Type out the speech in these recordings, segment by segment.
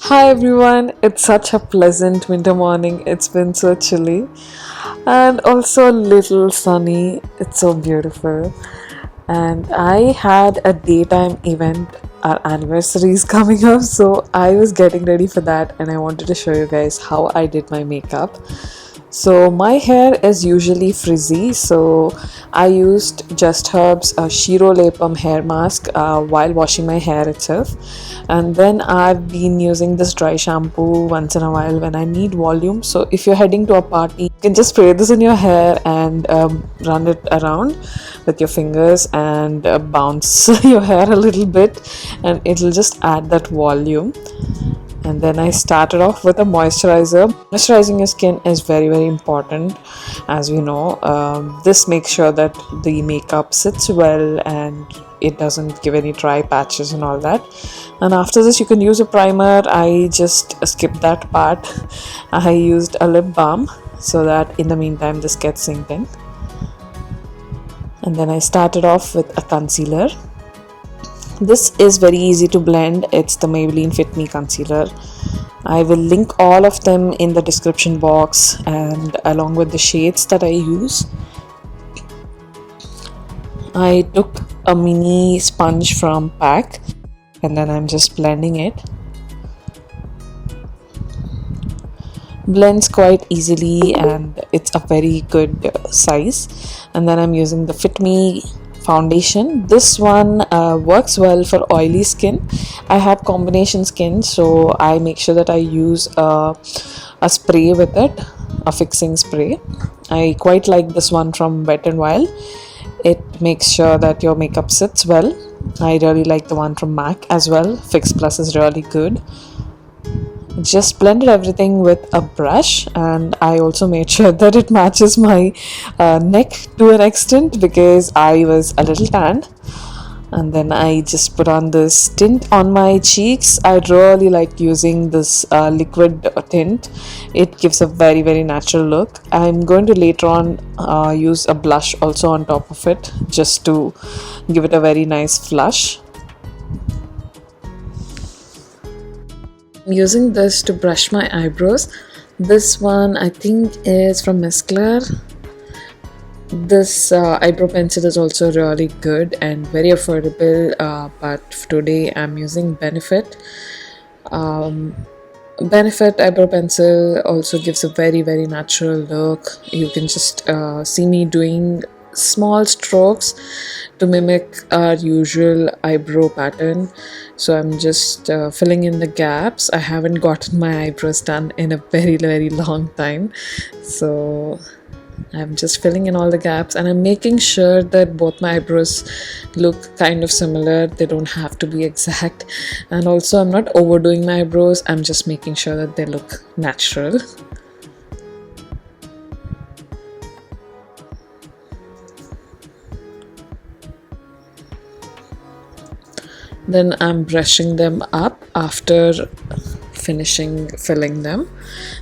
Hi everyone, it's such a pleasant winter morning. It's been so chilly and also a little sunny. It's so beautiful. And I had a daytime event. Our anniversary is coming up, so I was getting ready for that and I wanted to show you guys how I did my makeup. So my hair is usually frizzy, so I used Just Herb's Shiro Lepam hair mask while washing my hair itself, and then I've been using this dry shampoo once in a while when I need volume. So if you're heading to a party, you can just spray this in your hair and run it around with your fingers and bounce your hair a little bit, and it'll just add that volume. And then I started off with a moisturizer. Moisturizing your skin is very important, as we know. This makes sure that the makeup sits well and it doesn't give any dry patches and all that. And after this you can use a primer. I just skipped that part. I used a lip balm so that in the meantime this gets synced in. And then I started off with a concealer. This is very easy to blend. It's the Maybelline Fit Me Concealer. I will link all of them in the description box and along with the shades that I use. I took a mini sponge from PAC and then I'm just blending it. Blends quite easily and it's a very good size. And then I'm using the Fit Me foundation. This one works well for oily skin. I have combination skin, so I make sure that I use a spray with it, a fixing spray. I quite like this one from Wet n Wild. It makes sure that your makeup sits well. I really like the one from MAC as well. Fix Plus is really good. Just blended everything with a brush, and I also made sure that it matches my neck to an extent because I was a little tanned. And then I just put on this tint on my cheeks. I really like using this liquid tint. It gives a very natural look. I'm going to later on use a blush also on top of it just to give it a very nice flush. I'm using this to brush my eyebrows. This one I think is from Mesclar. This eyebrow pencil is also really good and very affordable, but today I'm using Benefit. Benefit eyebrow pencil also gives a very natural look. You can just see me doing small strokes to mimic our usual eyebrow pattern. So I'm just filling in the gaps. I haven't gotten my eyebrows done in a very long time, so I'm just filling in all the gaps and I'm making sure that both my eyebrows look kind of similar. They don't have to be exact, and also I'm not overdoing my eyebrows. I'm just making sure that they look natural. Then I'm brushing them up after finishing filling them,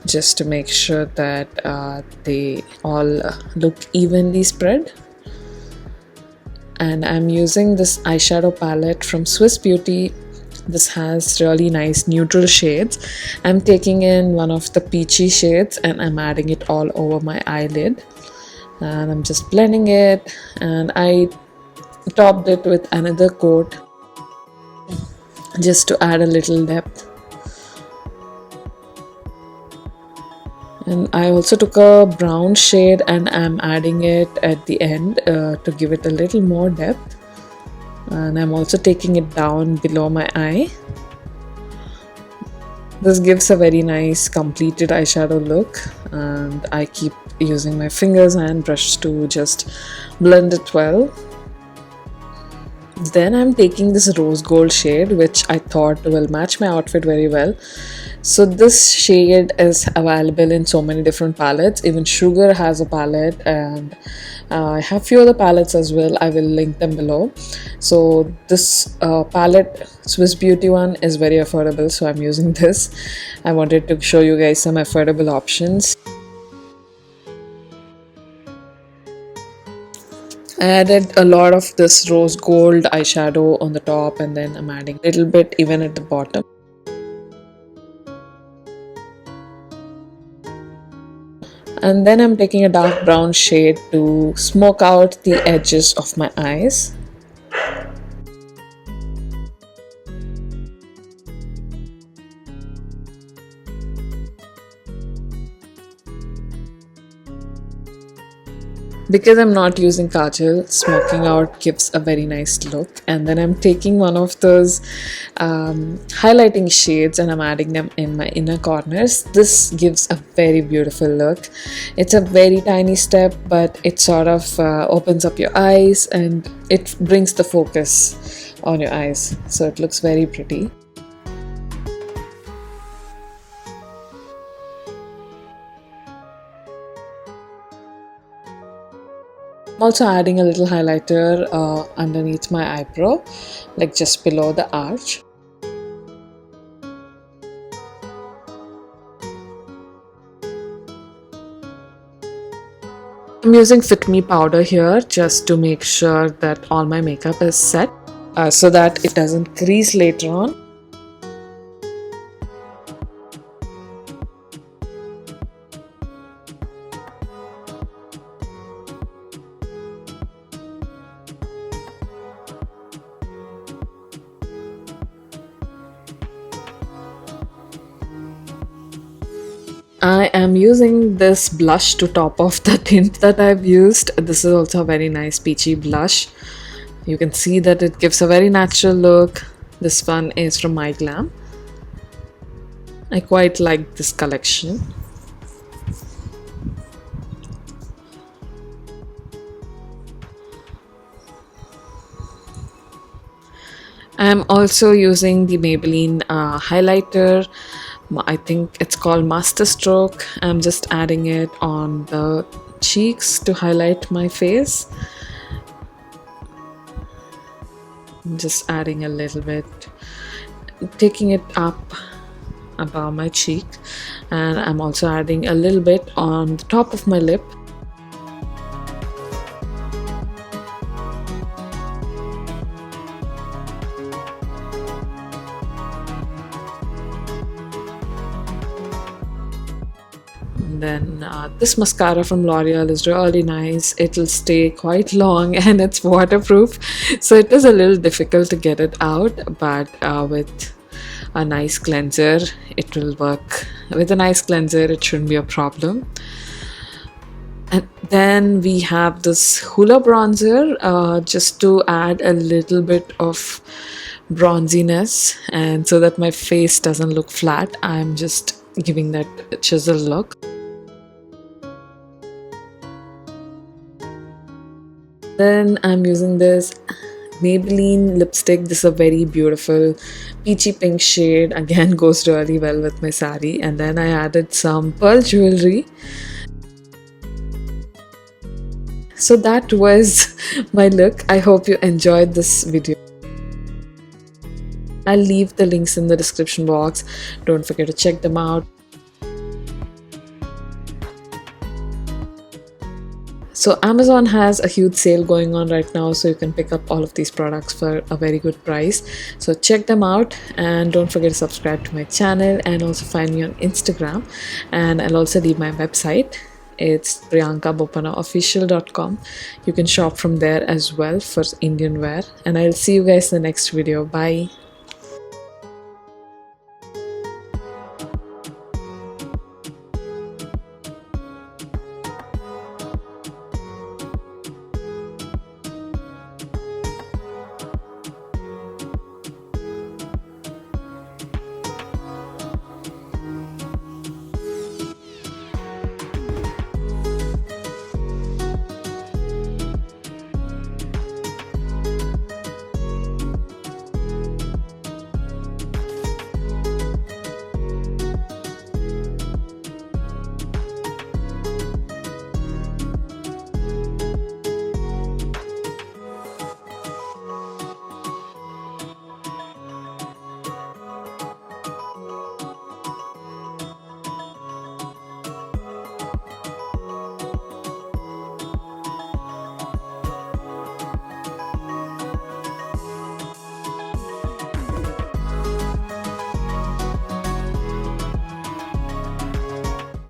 just to make sure that they all look evenly spread. And I'm using this eyeshadow palette from Swiss Beauty. This has really nice neutral shades. I'm taking in one of the peachy shades and I'm adding it all over my eyelid. And I'm just blending it, and I topped it with another coat just to add a little depth. And I also took a brown shade and I'm adding it at the end to give it a little more depth. And I'm also taking it down below my eye. This gives a very nice completed eyeshadow look, and I keep using my fingers and brush to just blend it well. Then I'm taking this rose gold shade, which I thought will match my outfit very well. So this shade is available in so many different palettes. Even Sugar has a palette, and I have few other palettes as well. I will link them below. So this palette, Swiss Beauty one, is very affordable, so I'm using this. I wanted to show you guys some affordable options. I added a lot of this rose gold eyeshadow on the top, and then I'm adding a little bit even at the bottom. And then I'm taking a dark brown shade to smoke out the edges of my eyes. Because I'm not using kajal, smoking out gives a very nice look. And then I'm taking one of those highlighting shades and I'm adding them in my inner corners. This gives a very beautiful look. It's a very tiny step, but it sort of opens up your eyes and it brings the focus on your eyes. So it looks very pretty. I'm also adding a little highlighter underneath my eyebrow, like just below the arch. I'm using Fit Me powder here just to make sure that all my makeup is set so that it doesn't crease later on. I am using this blush to top off the tint that I've used. This is also a very nice peachy blush. You can see that it gives a very natural look. This one is from My Glam. I quite like this collection. I'm also using the Maybelline highlighter. I think it's called Master Stroke. I'm just adding it on the cheeks to highlight my face. I'm just adding a little bit, taking it up above my cheek, and I'm also adding a little bit on the top of my lip. Then this mascara from L'Oreal is really nice. It'll stay quite long and it's waterproof, so it is a little difficult to get it out, but with a nice cleanser it will work. With a nice cleanser it shouldn't be a problem. And then we have this Hoola bronzer just to add a little bit of bronziness, and so that my face doesn't look flat, I'm just giving that chisel look. Then I'm using this Maybelline lipstick. This is a very beautiful peachy pink shade. Again, goes really well with my saree. And then I added some pearl jewelry. So that was my look. I hope you enjoyed this video. I'll leave the links in the description box. Don't forget to check them out. So Amazon has a huge sale going on right now, so you can pick up all of these products for a very good price. So check them out, and don't forget to subscribe to my channel and also find me on Instagram. And I'll also leave my website. It's priyankabopanaofficial.com. You can shop from there as well for Indian wear. And I'll see you guys in the next video. Bye.